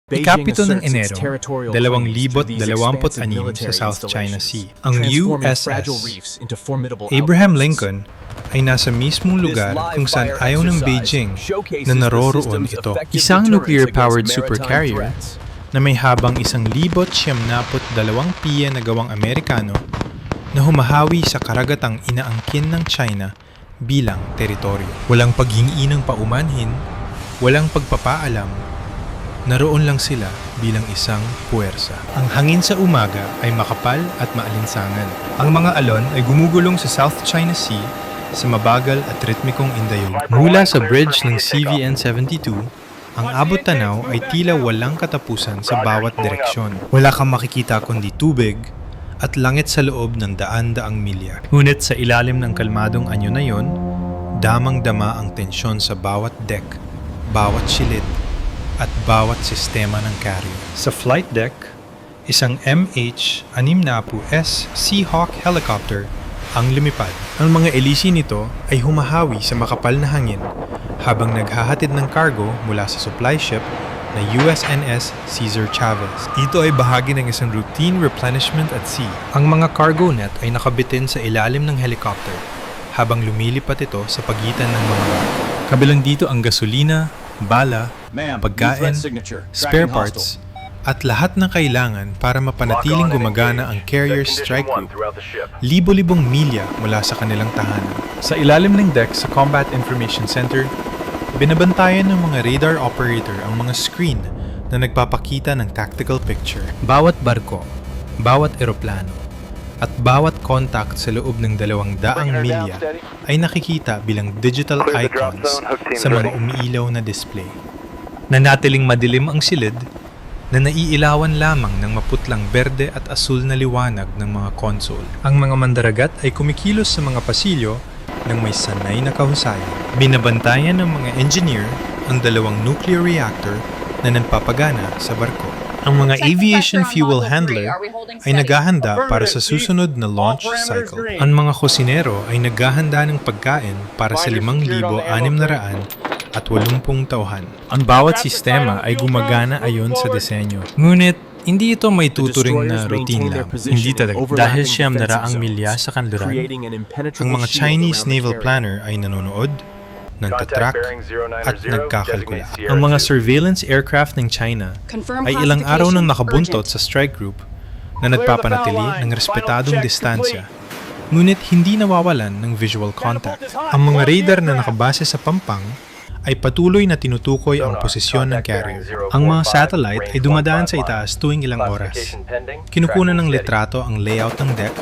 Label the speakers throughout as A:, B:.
A: Ikapito ng Enero, 2026 sa South China Sea, ang USS Abraham Lincoln ay nasa mismong lugar kung saan ayaw ng Beijing na naroroon ito. Isang nuclear-powered supercarrier na may habang 1,902 piye na gawang Amerikano na humahawi sa karagatang inaangkin ng China bilang teritoryo. Walang paghingi ng paumanhin, walang pagpapaalam, naroon lang sila bilang isang puwersa. Ang hangin sa umaga ay makapal at maalinsangan. Ang mga alon ay gumugulong sa South China Sea sa mabagal at ritmikong indayog. Mula sa bridge ng CVN-72, ang abot tanaw ay tila walang katapusan sa bawat direksyon. Wala kang makikita kundi tubig at langit sa loob ng daan-daang milya. Ngunit sa ilalim ng kalmadong anyo na yon, damang-dama ang tensyon sa bawat deck, bawat silid, at bawat sistema ng carrier. Sa flight deck, isang MH-60S Seahawk helicopter ang lumipad. Ang mga elisi nito ay humahawi sa makapal na hangin habang naghahatid ng cargo mula sa supply ship na USNS Cesar Chavez. Ito ay bahagi ng isang routine replenishment at sea. Ang mga cargo net ay nakabitin sa ilalim ng helicopter habang lumilipat ito sa pagitan ng mga barko. Kabilang dito ang gasolina, bala, pagkain, spare parts, at lahat ng kailangan para mapanatiling gumagana ang carrier strike group libo-libong milya mula sa kanilang tahanan. Sa ilalim ng deck sa Combat Information Center, binabantayan ng mga radar operator ang mga screen na nagpapakita ng tactical picture. Bawat barko, bawat eroplano, at bawat contact sa loob ng 200 milya ay nakikita bilang digital icons sa mga umiilaw na display. Nanatiling madilim ang silid na naiilawan lamang ng maputlang berde at asul na liwanag ng mga console. Ang mga mandaragat ay kumikilos sa mga pasilyo ng may sanay na kahusayan. Binabantayan ng mga engineer ang 2 nuclear reactor na nagpapagana sa barko. Ang mga aviation fuel handler ay naghahanda para sa susunod na launch cycle. Ang mga kusinero ay naghahanda ng pagkain para sa 5,680 tauhan. Ang bawat sistema ay gumagana ayon sa disenyo. Ngunit, hindi ito may tuturing na routine lang. Hindi talaga. Dahil 900 milya sa kanluran, ang mga Chinese naval planner ay nanonood, nagtatrack, at nagkakalkula. Ang mga surveillance aircraft ng China ay ilang araw nang nakabuntot sa strike group na nagpapanatili ng respetadong distansya, ngunit hindi nawawalan ng visual contact. Ang mga radar na nakabase sa pampang ay patuloy na tinutukoy ang posisyon ng carrier. Ang mga satellite ay dumadaan sa itaas tuwing ilang oras. Kinukunan ng litrato ang layout ng deck,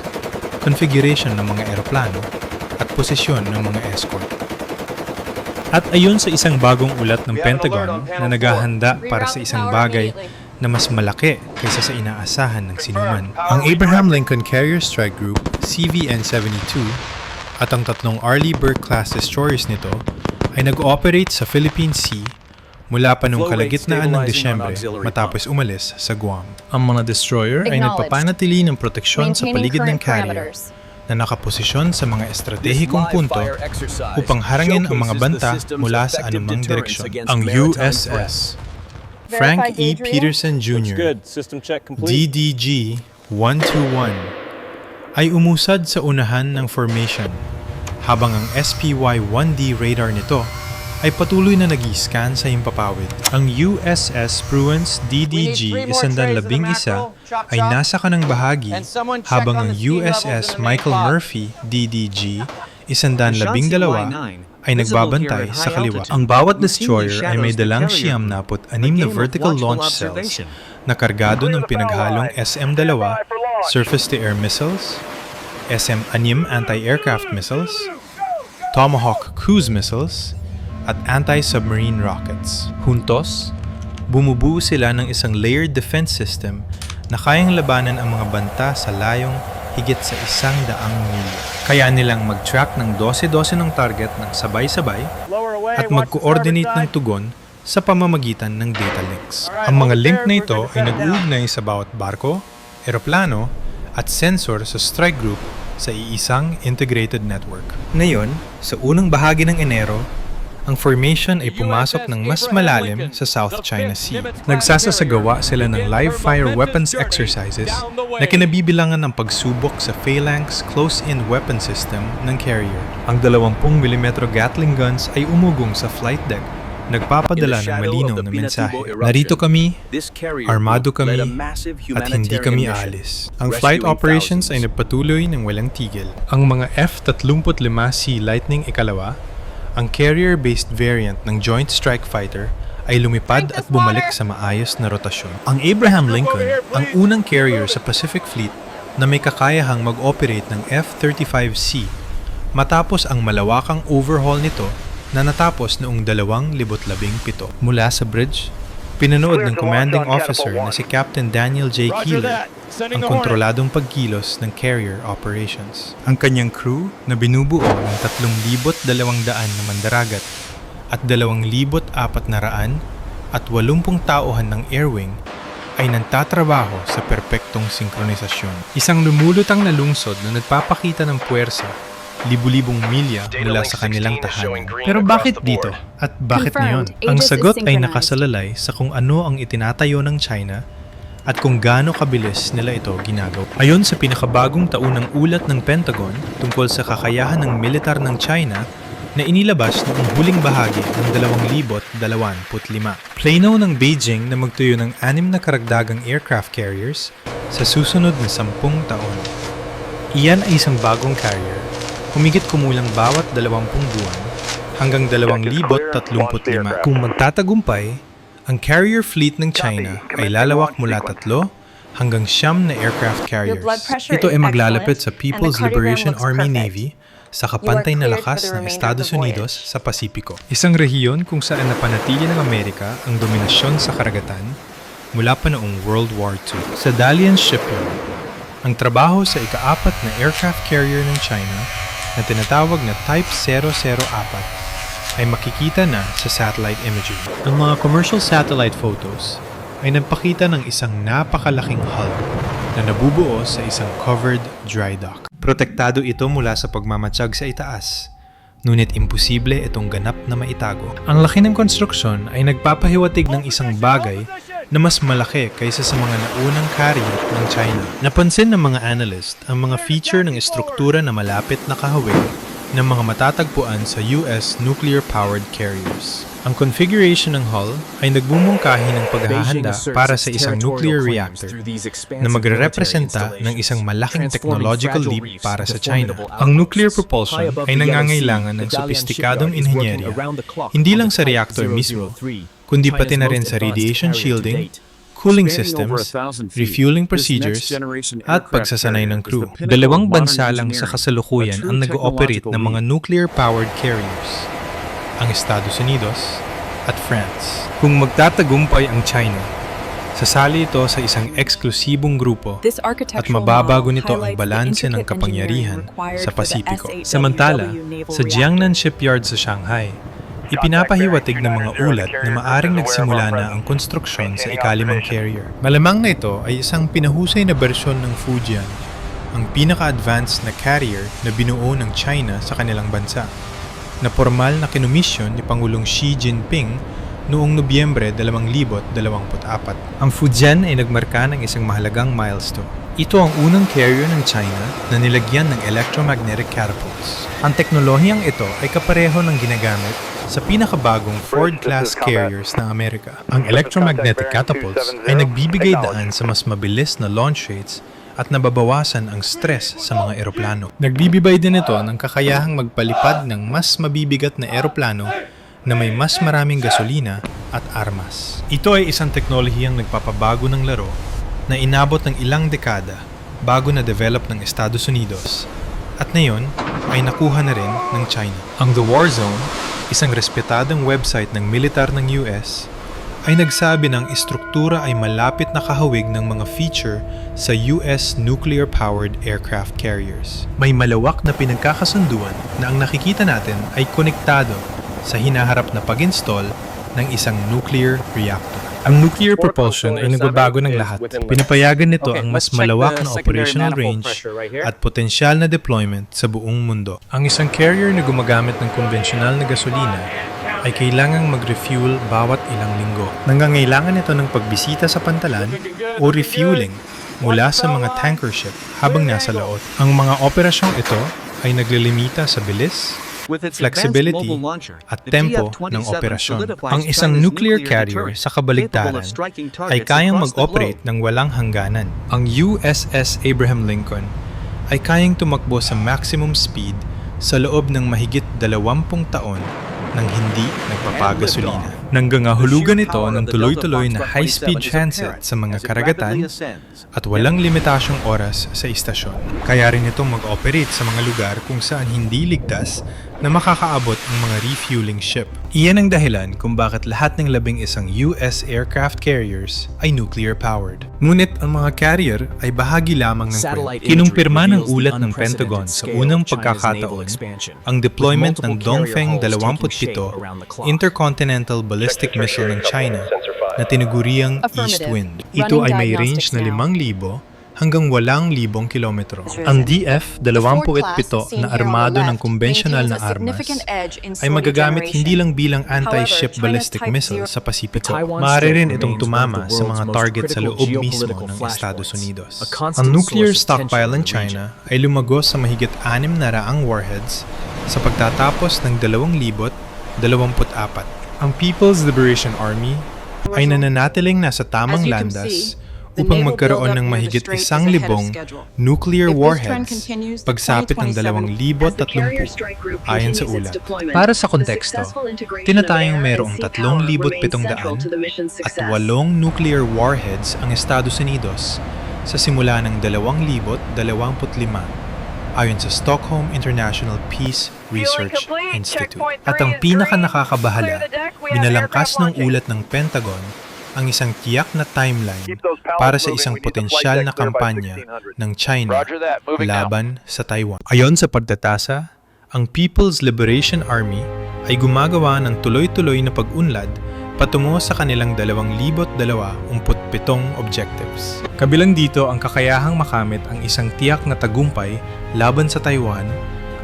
A: configuration ng mga eroplano, at posisyon ng mga escort. At ayon sa isang bagong ulat ng Pentagon na naghahanda para sa isang bagay na mas malaki kaysa sa inaasahan ng sinuman. Ang Abraham Lincoln Carrier Strike Group, CVN-72, at ang 3 Arleigh Burke-class destroyers nito ay nag-ooperate sa Philippine Sea mula pa noong kalagitnaan ng Desyembre matapos umalis sa Guam. Ang mga destroyer ay nagpapanatili ng proteksyon sa paligid ng carrier na nakaposisyon sa mga estratehikong punto upang harangin ang mga banta mula sa anumang direksyon. Ang USS Frank E. Peterson Jr. DDG-121 ay umusad sa unahan ng formation habang ang SPY-1D radar nito ay patuloy na nag-i-scan sa himpapawid. Ang USS Spruance DDG-111 ay nasa kanang bahagi habang ang USS Michael Murphy DDG-112 ay nagbabantay sa kaliwa. Ang bawat destroyer ay may dalang 96 na vertical launch cells na kargado ng pinaghalong SM-2 surface-to-air missiles, SM-6 anti-aircraft missiles, Tomahawk cruise missiles, at anti-submarine rockets. Juntos, bumubuo sila ng isang layered defense system na kayang labanan ang mga banta sa layong higit sa 100 milya. Kaya nilang mag-track ng 12-12 ng target ng sabay-sabay at mag-coordinate ng tugon sa pamamagitan ng data links. Ang mga link na ito ay nag-uugnay sa bawat barko, eroplano, at sensor sa strike group sa iisang integrated network. Ngayon, sa unang bahagi ng Enero, Ang formation ay pumasok ng mas malalim sa South China Sea. Nagsasasagawa sila ng live-fire weapons exercises na kinabibilangan ng pagsubok sa Phalanx close-in weapon system ng carrier. Ang 20mm Gatling guns ay umugong sa flight deck, nagpapadala ng malinaw na mensahe. Narito kami, armado kami, at hindi kami aalis. Ang flight operations ay nagpatuloy ng walang tigil. Ang mga F-35C Lightning ikalawa, ang carrier-based variant ng Joint Strike Fighter, ay lumipad at bumalik sa maayos na rotasyon. Ang Abraham Lincoln, ang unang carrier sa Pacific Fleet na may kakayahang mag-operate ng F-35C, matapos ang malawakang overhaul nito na natapos noong 2017. Mula sa bridge, pinanood ng commanding officer na si Captain Daniel J. Keeler ang kontroladong pagkilos ng carrier operations. Ang kanyang crew na binubuo ng 3,200 na mandaragat at 2,400 at 80 tauhan ng airwing ay nagtatrabaho sa perpektong sinkronisasyon. Isang lumulutang na lungsod na nagpapakita ng puwersa libu-libong milya mula sa kanilang tahanan. Pero bakit dito? At bakit ngayon? Ang sagot ay nakasalalay sa kung ano ang itinatayo ng China at kung gaano kabilis nila ito ginagawa. Ayon sa pinakabagong taunang ulat ng Pentagon tungkol sa kakayahan ng militar ng China na inilabas noong huling bahagi ng 2025. Plano ng Beijing na magtuyo ng 6 na karagdagang aircraft carriers sa susunod na 10 taon. Iyan ay isang bagong carrier, humigit kumulang bawat 20 buwan hanggang 2035. Kung magtatagumpay, ang carrier fleet ng China ay lalawak mula 3 hanggang 9 na aircraft carriers. Ito ay maglalapit sa People's Liberation Army Navy sa kapantay na lakas ng Estados Unidos sa Pasipiko. Isang rehiyon kung saan napanatili ng Amerika ang dominasyon sa karagatan mula pa noong World War II. Sa Dalian Shipyard, ang trabaho sa ika-4 na aircraft carrier ng China na tinatawag na Type 004 ay makikita na sa satellite imagery. Ang mga commercial satellite photos ay nagpakita ng isang napakalaking hull na nabubuo sa isang covered dry dock. Protektado ito mula sa pagmamatsyag sa itaas, ngunit imposible itong ganap na maitago. Ang laki ng konstruksyon ay nagpapahiwatig ng isang bagay na mas malaki kaysa sa mga naunang carrier ng China. Napansin ng mga analyst ang mga feature ng estruktura na malapit na kahawig ng mga matatagpuan sa US nuclear-powered carriers. Ang configuration ng hull ay nagbumungkahi ng paghahanda para sa isang nuclear reactor na magre-representa ng isang malaking technological leap para sa China. Ang nuclear propulsion ay nangangailangan ng sopistikadong inhenyerya, hindi lang sa reactor mismo, kundi pati na rin sa radiation shielding, cooling systems, refueling procedures, at pagsasanay ng crew. 2 bansa lang sa kasalukuyan ang nag-ooperate ng mga nuclear-powered carriers, ang Estados Unidos at France. Kung magtatagumpay ang China, sasali ito sa isang eksklusibong grupo at mababago nito ang balanse ng kapangyarihan sa Pasipiko. Samantala, sa Jiangnan Shipyard sa Shanghai, ipinapahiwatig ng mga ulat na maaring nagsimula na ang konstruksyon sa ika-5 carrier. Malamang na ito ay isang pinahusay na bersyon ng Fujian, ang pinaka-advanced na carrier na binuo ng China sa kanilang bansa, na formal na kinomisyon ni Pangulong Xi Jinping noong Nobyembre 2024. Ang Fujian ay nagmarka ng isang mahalagang milestone. Ito ang unang carrier ng China na nilagyan ng electromagnetic catapults. Ang teknolohiyang ito ay kapareho ng ginagamit sa pinakabagong Ford-class carriers ng Amerika. Ang electromagnetic catapults ay nagbibigay daan sa mas mabilis na launch rates at nababawasan ang stress sa mga eroplano. Nagbibigay din ito ng kakayahang magpalipad ng mas mabibigat na eroplano na may mas maraming gasolina at armas. Ito ay isang teknolohiyang nagpapabago ng laro na inabot ng ilang dekada bago na-develop ng Estados Unidos at ngayon ay nakuha na rin ng China. Ang The War Zone, isang respetadong website ng militar ng US, ay nagsabi ng istruktura ay malapit na kahawig ng mga feature sa US nuclear-powered aircraft carriers. May malawak na pinagkakasunduan na ang nakikita natin ay konektado sa hinaharap na pag-install ng isang nuclear reactor. Ang nuclear propulsion ay nagbabago ng lahat. Pinapayagan nito ang mas malawak na operational range at potensyal na deployment sa buong mundo. Ang isang carrier na gumagamit ng konbensyonal na gasolina ay kailangang mag-refuel bawat ilang linggo. Nangangailangan ito ng pagbisita sa pantalan o refueling mula sa mga tanker ship habang nasa laot. Ang mga operasyong ito ay naglilimita sa bilis, flexibility at tempo ng operasyon. Ang isang nuclear carrier sa kabaligtaran ay kayang mag-operate ng walang hangganan. Ang USS Abraham Lincoln ay kayang tumakbo sa maximum speed sa loob ng mahigit 20 taon nang hindi nagpapagasolina. Nanggangahulugan ito ng tuloy-tuloy na high-speed transit sa mga karagatan at walang limitasyong oras sa istasyon. Kaya rin ito mag-operate sa mga lugar kung saan hindi ligtas na makakaabot ang mga refueling ship. Iyan ang dahilan kung bakit lahat ng 11 US aircraft carriers ay nuclear-powered. Ngunit ang mga carrier ay bahagi lamang ng kwento. Kinumpirma ng ulat ng Pentagon sa unang pagkakataon ang deployment ng Dongfeng 27 intercontinental ballistic missile ng China na tinaguriang East Wind. Ito ay may range na 5,000 hanggang 8,000 kilometro. Ang DF-27 na armado ng konbensyonal na armas ay magagamit hindi lang bilang anti-ship ballistic missile sa Pasipiko. Maaari rin itong tumama sa mga target sa loob mismo ng Estados Unidos. Ang nuclear stockpile ng China ay lumagos sa mahigit 600 warheads sa pagtatapos ng 2024. Ang People's Liberation Army ay nananatiling nasa tamang landas upang magkaroon ng mahigit 1,000 nuclear warheads pagsapit ng 2030 ayon sa ulat. Para sa konteksto, tinatayang mayroong 3,700 at 8 nuclear warheads ang Estados Unidos sa simula ng 2025 ayon sa Stockholm International Peace Research Institute. At ang pinaka-nakakabahala, binalangkas ng ulat ng Pentagon ang isang tiyak na timeline para sa isang potensyal na kampanya ng China laban sa Taiwan. Ayon sa pagtatasa, ang People's Liberation Army ay gumagawa ng tuloy-tuloy na pag-unlad patungo sa kanilang 2027 objectives. Kabilang dito ang kakayahang makamit ang isang tiyak na tagumpay laban sa Taiwan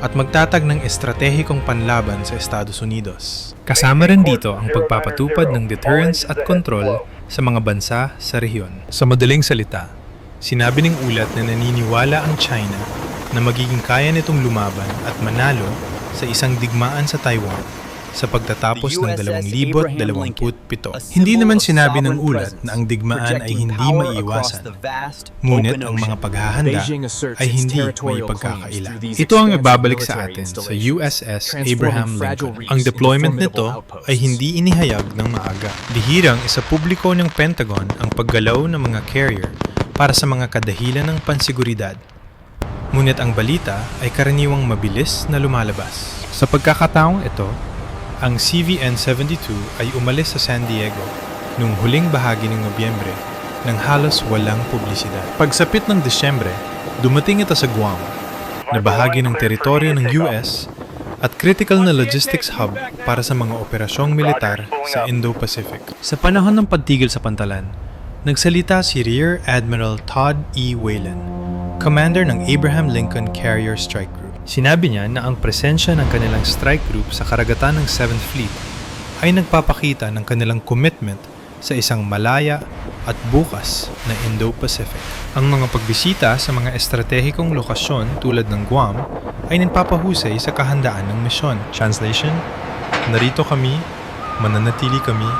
A: at magtatag ng estratehikong panlaban sa Estados Unidos. Kasama rin dito ang pagpapatupad ng deterrence at control sa mga bansa sa rehiyon. Sa madaling salita, sinabi ng ulat na naniniwala ang China na magiging kaya nitong lumaban at manalo sa isang digmaan sa Taiwan sa pagtatapos ng 2027. Hindi naman sinabi ng ulat na ang digmaan ay hindi maiiwasan, ngunit ang mga paghahanda ay hindi may pagkakaila. Ito ang ibabalik sa atin sa USS Abraham Lincoln. Ang deployment nito ay hindi inihayag ng maaga. Bihirang isa publiko ng Pentagon ang paggalaw ng mga carrier para sa mga kadahilan ng pansiguridad. Ngunit ang balita ay karaniwang mabilis na lumalabas. Sa pagkakataong ito, ang CVN-72 ay umalis sa San Diego noong huling bahagi ng Nobyembre nang halos walang publisidad. Pagsapit ng Disyembre, dumating ito sa Guam, na bahagi ng teritoryo ng US at critical na logistics hub para sa mga operasyong militar sa Indo-Pacific. Sa panahon ng pagtigil sa pantalan, nagsalita si Rear Admiral Todd E. Whalen, commander ng Abraham Lincoln Carrier Strike Group. Sinabi niya na ang presensya ng kanilang strike group sa karagatan ng 7th Fleet ay nagpapakita ng kanilang commitment sa isang malaya at bukas na Indo-Pacific. Ang mga pagbisita sa mga estratehikong lokasyon tulad ng Guam ay nagpapahusay sa kahandaan ng misyon. Translation: narito kami, mananatili kami,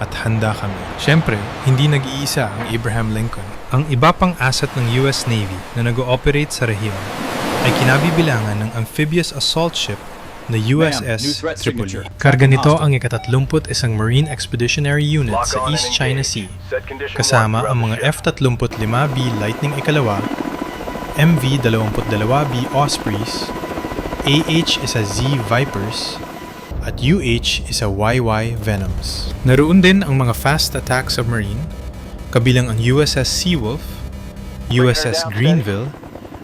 A: at handa kami. Siyempre, hindi nag-iisa ang Abraham Lincoln. Ang iba pang asset ng US Navy na nag-ooperate sa rehiyon ay kinabibilangan ng amphibious assault ship na USS Tripoli. Karga nito ang ika-31 Marine Expeditionary Unit sa East China Sea, kasama ang mga F-35B Lightning ikalawa, MV-22B Ospreys, AH-1Z Vipers, at UH-1YY Venoms. Naroon din ang mga fast attack submarine, kabilang ang USS Seawolf, USS Greenville,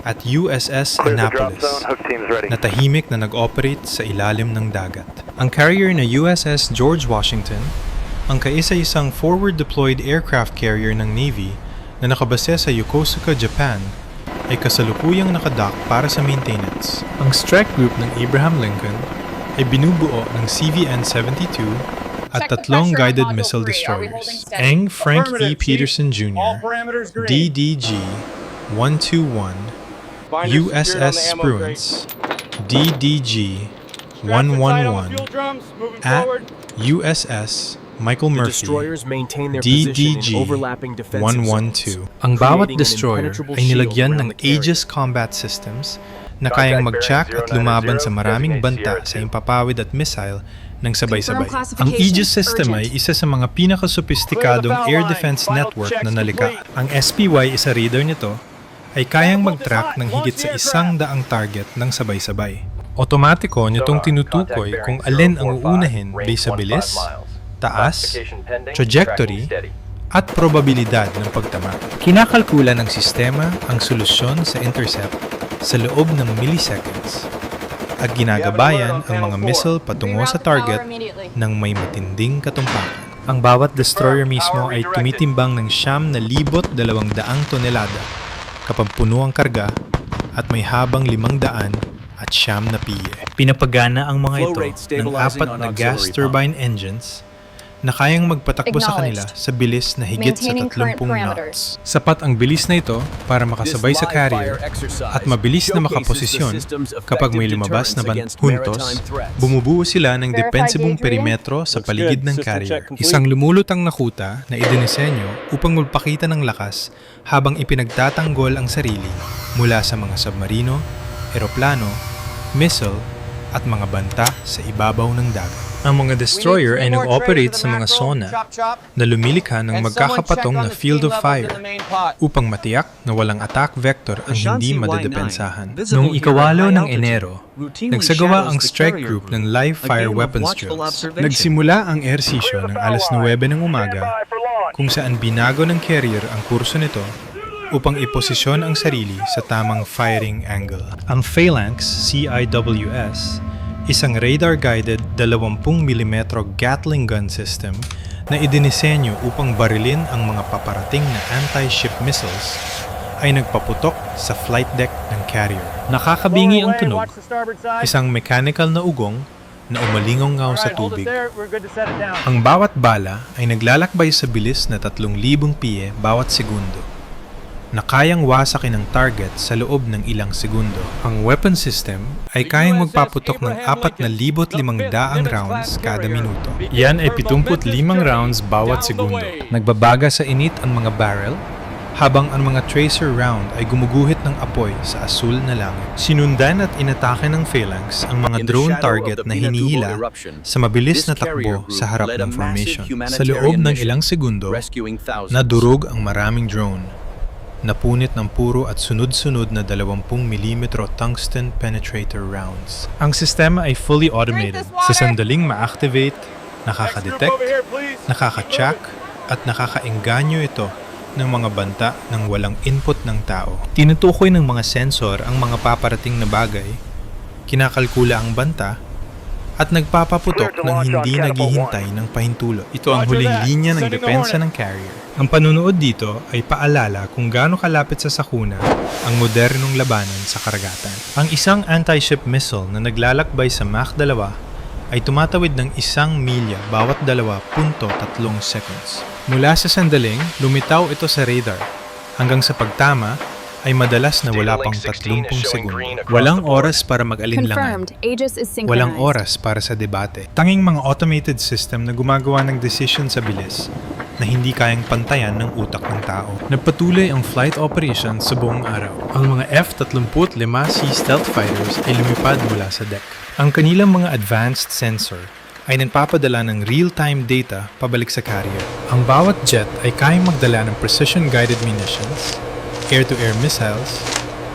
A: at USS Annapolis na tahimik na nag-operate sa ilalim ng dagat. Ang carrier na USS George Washington, ang kaisa-isang forward-deployed aircraft carrier ng Navy na nakabase sa Yokosuka, Japan, ay kasalukuyang nakadock para sa maintenance. Ang strike group ng Abraham Lincoln ay binubuo ng CVN-72 at tatlong guided missile destroyers, Ang Frank E. Peterson Jr., DDG-121, USS Spruance, DDG-111, at USS Michael Murphy, DDG-112. Ang bawat destroyer ay nilagyan ng Aegis combat systems na kayang mag-track at lumaban sa maraming banta sa impapawid at missile ng sabay-sabay. Ang Aegis system ay isa sa mga pinakasopistikadong air defense network na nalikha. Ang SPY, isa radar nito, ay kayang mag-track ng higit sa 100 target ng sabay-sabay. Otomatiko nitong tinutukoy kung alin ang uunahin based sa bilis, taas, trajectory, at probabilidad ng pagtama. Kinakalkula ng sistema ang solusyon sa intercept sa loob ng milliseconds at ginagabayan ang mga missile patungo sa target ng may matinding katumpakan. Ang bawat destroyer mismo ay tumitimbang ng 9,200 tonelada kapag puno ang karga at may habang 500 at 9 na piye. Pinapagana ang mga ito ng 4 na gas turbine engines na kayang magpatakbo sa kanila sa bilis na higit sa 30 knots. Sapat ang bilis na ito para makasabay sa carrier at mabilis na makaposisyon kapag may lumabas na huntos. Bumubuo sila ng depensibong perimetro sa paligid ng carrier. Isang lumulutang na kuta na idinisenyo upang magpakita ng lakas habang ipinagtatanggol ang sarili mula sa mga submarino, eroplano, missile at mga banta sa ibabaw ng dagat. Ang mga destroyer ay nag-operate sa mga zona na lumilikha ng magkakapatong na field of fire upang matiyak na walang attack vector ang hindi madedepensahan. Noong ikawalo ng Enero, nagsagawa ang strike group ng live fire weapons drills. Nagsimula ang air session ng alas 9 ng umaga kung saan binago ng carrier ang kurso nito upang iposisyon ang sarili sa tamang firing angle. Ang Phalanx CIWS, isang radar-guided 20mm Gatling gun system na idinisenyo upang barilin ang mga paparating na anti-ship missiles, ay nagpaputok sa flight deck ng carrier. Nakakabingi ang tunog, isang mechanical na ugong na umalingaw sa tubig. Ang bawat bala ay naglalakbay sa bilis na 3,000 piye bawat segundo, na kayang wasakin ang target sa loob ng ilang segundo. Ang weapon system ay kayang magpaputok ng 4,500 rounds kada minuto. Yan ay 75 rounds bawat segundo. Nagbabaga sa init ang mga barrel, habang ang mga tracer round ay gumuguhit ng apoy sa asul na langit. Sinundan at inatake ng Phalanx ang mga drone target na hinihila sa mabilis na takbo sa harap ng formation. Sa loob ng ilang segundo, nadurog ang maraming drone. Napunit ng puro at sunod-sunod na 20mm tungsten penetrator rounds. Ang sistema ay fully automated. Sa sandaling ma-activate, nakaka-detect, nakaka-track, at nakaka-engganyo ito ng mga banta ng walang input ng tao. Tinutukoy ng mga sensor ang mga paparating na bagay, kinakalkula ang banta, at nagpapaputok ng hindi naghihintay ng pahintulot. Ito ang huling linya ng depensa ng carrier. Ang panunood dito ay paalala kung gaano kalapit sa sakuna ang modernong labanan sa karagatan. Ang isang anti-ship missile na naglalakbay sa Mach 2 ay tumatawid ng 1 milya bawat 2.3 seconds. Mula sa sandaling, lumitaw ito sa radar hanggang sa pagtama ay madalas na wala pang 30 segundo. Walang oras para mag-alinlangan. Walang oras para sa debate. Tanging mga automated system na gumagawa ng decision sa bilis na hindi kayang pantayan ng utak ng tao. Nagpatuloy ang flight operation sa buong araw. Ang mga F-35C stealth fighters ay lumipad mula sa deck. Ang kanilang mga advanced sensor ay nagpapadala ng real-time data pabalik sa carrier. Ang bawat jet ay kayang magdala ng precision-guided munitions, air-to-air missiles,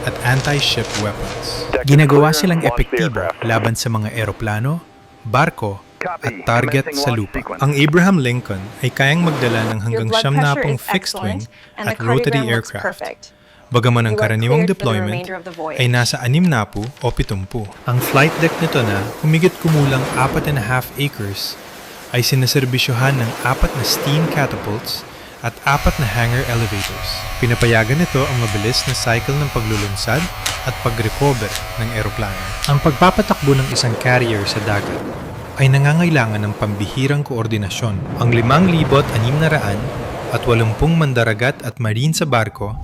A: at anti-ship weapons. Ginagawa silang epektibo laban sa mga eroplano, barko, at target sa lupa. Ang Abraham Lincoln ay kayang magdala ng hanggang 70 fixed-wing at rotary aircraft. Bagaman ang karaniwang deployment ay nasa 60 o 70. Ang flight deck nito na humigit kumulang 4.5 acres ay sinaserbisyohan ng 4 na steam catapults at 4 na hangar elevators. Pinapayagan nito ang mabilis na cycle ng paglulunsad at pag-recover ng eroplano. Ang pagpapatakbo ng isang carrier sa dagat ay nangangailangan ng pambihirang koordinasyon. Ang 5,600 at 80 mandaragat at marine sa barko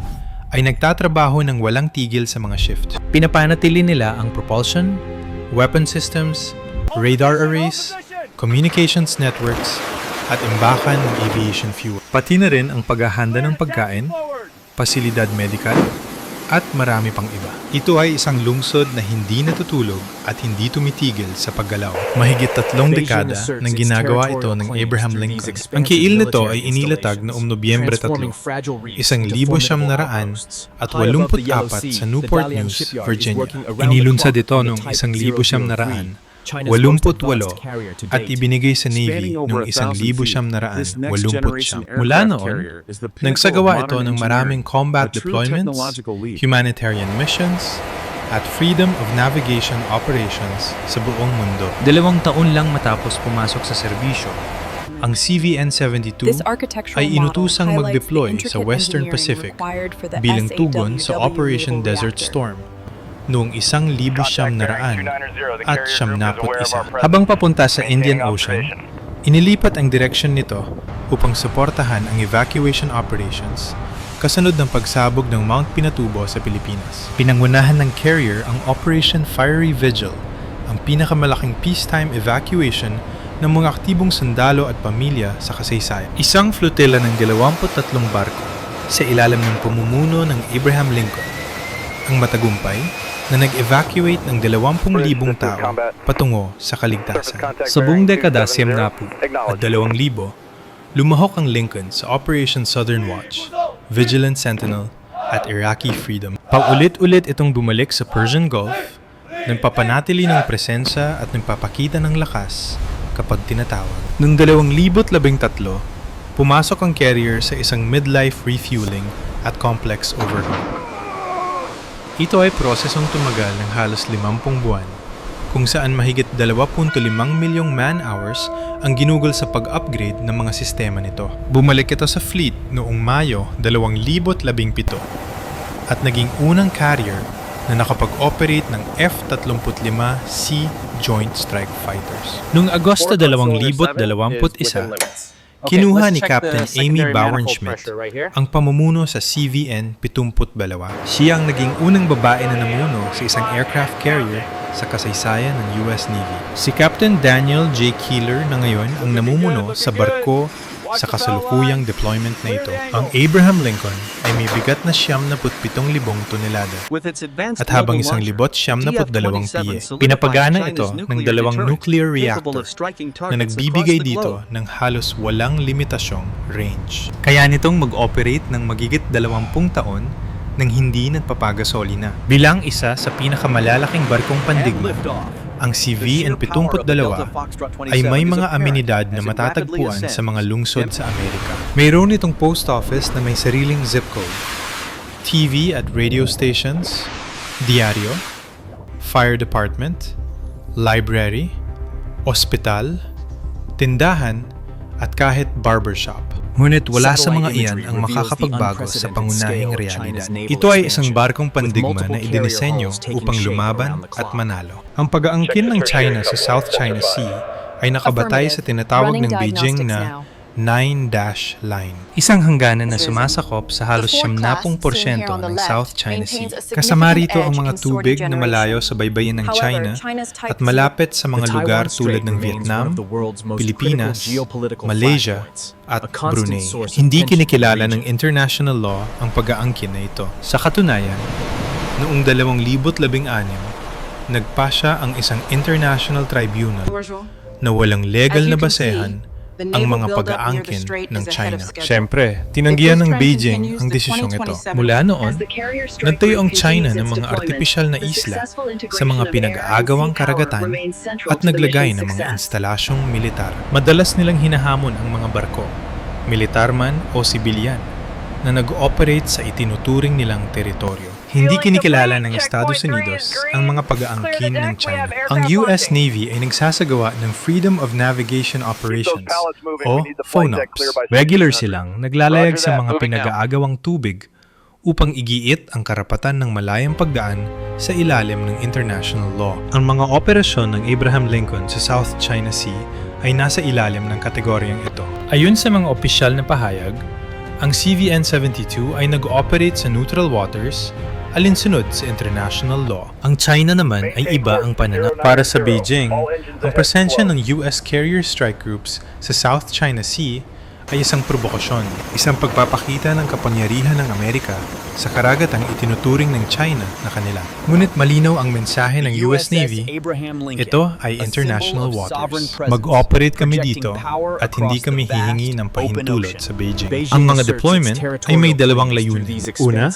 A: ay nagtatrabaho ng walang tigil sa mga shift. Pinapanatili nila ang propulsion, weapon systems, radar arrays, communications networks, at imbakan ng aviation fuel. Pati na rin ang paghahanda ng pagkain, pasilidad medikal, at marami pang iba. Ito ay isang lungsod na hindi natutulog at hindi tumitigil sa paggalaw. Mahigit 3 dekada nang ginagawa ito ng Abraham Lincoln. Ang kiil nito ay inilatag noong Nobyembre 3, 1984 sa Newport News, Virginia. Inilunsad ito noong 1988 at ibinigay sa Navy noong 1989. Mula noon, nagsagawa ito ng maraming combat deployments, humanitarian missions, at freedom of navigation operations sa buong mundo. 2 taon lang matapos pumasok sa serbisyo, ang CVN-72 ay inutusang mag-deploy sa Western Pacific bilang tugon sa Operation Desert Storm noong 1991. Habang papunta sa Indian Ocean, inilipat ang direksyon nito upang suportahan ang evacuation operations kasunod ng pagsabog ng Mount Pinatubo sa Pilipinas. Pinangunahan ng carrier ang Operation Fiery Vigil, ang pinakamalaking peacetime evacuation ng mga aktibong sundalo at pamilya sa kasaysayan. Isang flotilla ng 23 barko sa ilalim ng pamumuno ng Abraham Lincoln ang matagumpay na nag-evacuate ng 20,000 tao patungo sa kaligtasan. Sa buong dekada 90 at 2,000, lumahok ang Lincoln sa Operation Southern Watch, Vigilant Sentinel, at Iraqi Freedom. Paulit-ulit itong bumalik sa Persian Gulf, nagpapanatili ng presensya at nagpapakita ng lakas kapag tinatawag. Noong 2013, pumasok ang carrier sa isang midlife refueling at complex overhaul. Ito ay prosesong tumagal ng halos 50 buwan, kung saan mahigit 2.5 milyong man-hours ang ginugol sa pag-upgrade ng mga sistema nito. Bumalik ito sa fleet noong Mayo 2017 at naging unang carrier na nakapag-operate ng F-35C Joint Strike Fighters. Noong Agosto 2021, kinuha ni Captain Amy Bauernschmidt ang pamumuno sa CVN-72. Siya ang naging unang babae na namuno sa isang aircraft carrier sa kasaysayan ng US Navy. Si Captain Daniel J. Keeler na ngayon ang namumuno sa barko sa kasalukuyang deployment na ito. Ang Abraham Lincoln ay may bigat na 77,000 tonelada at habang 1,972 piye. Pinapagana ito ng 2 nuclear reactor na nagbibigay dito ng halos walang limitasyong range. Kaya nitong mag-operate ng magigit 20 taon nang hindi nagpapagasolina. Bilang isa sa pinakamalalaking barkong pandigma, ang CVN-72 ay may mga amenidad na matatagpuan sa mga lungsod sa Amerika. Mayroon itong post office na may sariling zip code, TV at radio stations, diaryo, fire department, library, ospital, tindahan, at kahit barbershop. Ngunit wala sa mga iyan ang makakapagbago sa pangunahing realidad. Ito ay isang barkong pandigma na idinisenyo upang lumaban at manalo. Ang pag-aangkin ng China sa South China Sea ay nakabatay sa tinatawag ng Beijing na 9-dash line. Isang hangganan na sumasakop sa halos 70% ng South China Sea. Kasama rito ang mga tubig na malayo sa baybayin ng China at malapit sa mga lugar tulad ng Vietnam, Pilipinas, Malaysia, at Brunei. Hindi kinikilala ng international law ang pag-aangkin na ito. Sa katunayan, noong 2016, nagpasya ang isang international tribunal na walang legal na basehan ang mga pag-aangkin ng China. Siyempre, tinanggihan ng Beijing ang desisyong ito. Mula noon, nagtayo ang China ng mga artipisyal na isla sa mga pinag-aagawang karagatan at naglagay ng mga instalasyong militar. Madalas nilang hinahamon ang mga barko, militar man o sibilyan, na nag-ooperate sa itinuturing nilang teritoryo. Hindi kinikilala ng Estados Unidos ang mga pag-aangkin ng China. Ang US Navy ay nagsasagawa ng Freedom of Navigation Operations o FONOPS. Regular silang naglalayag sa mga pinag-aagawang tubig upang igiit ang karapatan ng malayang pagdaan sa ilalim ng international law. Ang mga operasyon ng Abraham Lincoln sa South China Sea ay nasa ilalim ng kategoryang ito. Ayon sa mga opisyal na pahayag, ang CVN-72 ay nag-ooperate sa neutral waters alinsunod sa international law. Ang China naman ay iba ang pananaw. Para sa Beijing, ang presensya ng US carrier strike groups sa South China Sea ay isang provokasyon, isang pagpapakita ng kapangyarihan ng Amerika sa karagatang itinuturing ng China na kanila. Ngunit malinaw ang mensahe ng US Navy, ito ay international waters. Mag-operate kami dito at hindi kami hihingi ng pahintulot sa Beijing. Ang mga deployment ay may dalawang layunin. Una,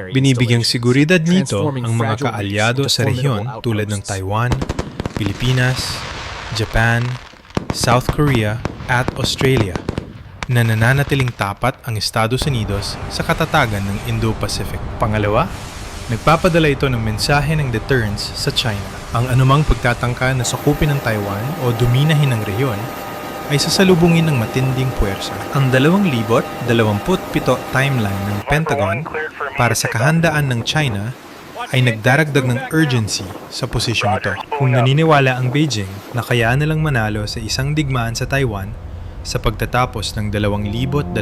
A: binibigyang seguridad nito ang mga kaalyado sa rehiyon tulad ng Taiwan, Pilipinas, Japan, South Korea at Australia, na nananatiling tapat ang Estados Unidos sa katatagan ng Indo-Pacific. Pangalawa, nagpapadala ito ng mensahe ng deterrence sa China. Ang anumang pagtatangka na sakupin ng Taiwan o duminahin ng rehiyon ay sasalubungin ng matinding puwersa. Ang 2027 timeline ng Pentagon para sa kahandaan ng China ay nagdaragdag ng urgency sa posisyon ito. Kung naniniwala ang Beijing na kaya nilang manalo sa isang digmaan sa Taiwan sa pagtatapos ng 2027,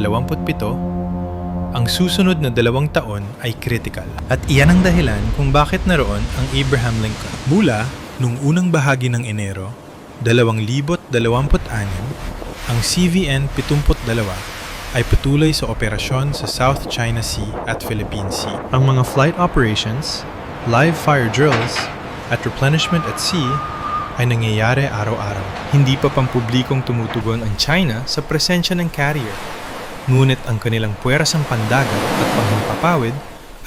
A: ang susunod na 2 taon ay critical. At iyan ang dahilan kung bakit naroon ang Abraham Lincoln. Mula nung unang bahagi ng Enero, 2026, ang CVN-72 ay patuloy sa operasyon sa South China Sea at Philippine Sea. Ang mga flight operations, live fire drills, at replenishment at sea ay nangyayari araw-araw. Hindi pa pampublikong tumutugon ang China sa presensya ng carrier. Ngunit ang kanilang puwersang pandagat at panghimpapawid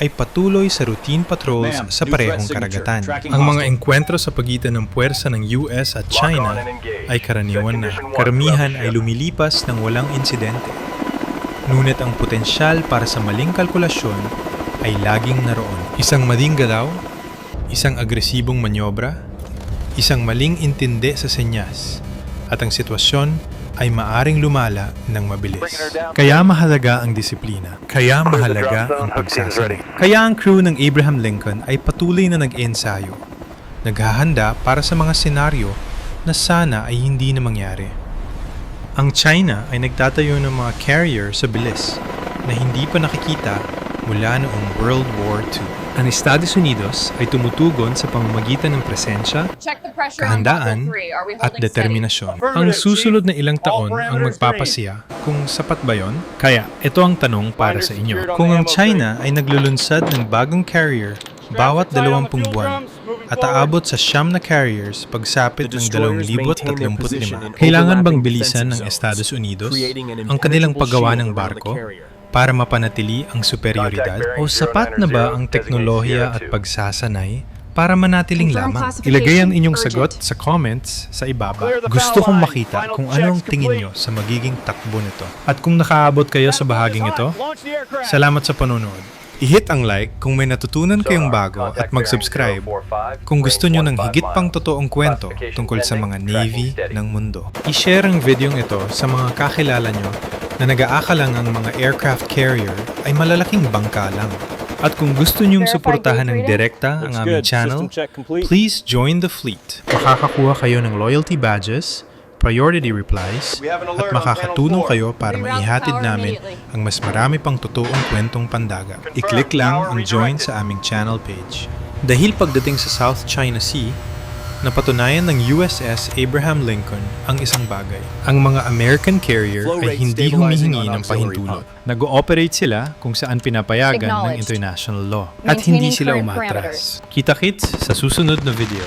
A: ay patuloy sa routine patrols sa parehong karagatan. Ang mga engkwentro sa pagitan ng puwersa ng US at China ay karaniwan na. Karamihan ay lumilipas ng walang insidente. Ngunit ang potensyal para sa maling kalkulasyon ay laging naroon. Isang mading galaw, isang agresibong manyobra, isang maling intindi sa senyas, at ang sitwasyon ay maaring lumala ng mabilis. Kaya mahalaga ang disiplina. Kaya mahalaga ang pagsasanay. Kaya ang crew ng Abraham Lincoln ay patuloy na nag-ensayo, naghahanda para sa mga senaryo na sana ay hindi na mangyari. Ang China ay nagtatayo ng mga carrier sa bilis na hindi pa nakikita mula noong World War II. Ang Estados Unidos ay tumutugon sa pamamagitan ng presensya, kahandaan, at determinasyon. Ang susunod na ilang taon ang magpapasiya kung sapat ba yon? Kaya, ito ang tanong para sa inyo. Kung ang China ay naglulunsad ng bagong carrier bawat 20 buwan at aabot sa 9 na carriers pagsapit ng 2035, kailangan bang bilisan ng Estados Unidos ang kanilang paggawa ng barko para mapanatili ang superioridad? O sapat na ba ang teknolohiya at pagsasanay para manatiling lamang? Ilagay ang inyong sagot sa comments sa ibaba. Gusto kong makita kung ano ang tingin nyo sa magiging takbo nito. At kung nakaabot kayo sa bahaging ito, salamat sa panonood. I-hit ang like kung may natutunan kayong bago at mag-subscribe kung gusto nyo ng higit pang totoong kwento tungkol sa mga Navy ng mundo. I-share ang videong ito sa mga kakilala nyo na nag-aakalang ang mga aircraft carrier ay malalaking bangka lang. At kung gusto nyong suportahan ng direkta ang aming channel, please join the fleet. Makakakuha kayo ng loyalty badges, priority replies, at makakatulong kayo para maihatid namin ang mas marami pang totoong kwentong pandagat. I-click lang ang join sa aming channel page. Dahil pagdating sa South China Sea, napatunayan ng USS Abraham Lincoln ang isang bagay. Ang mga American carrier ay hindi humihingi ng pahintulot. Nag-ooperate sila kung saan pinapayagan ng international law. At hindi sila umatras. Kita-kits sa susunod na video.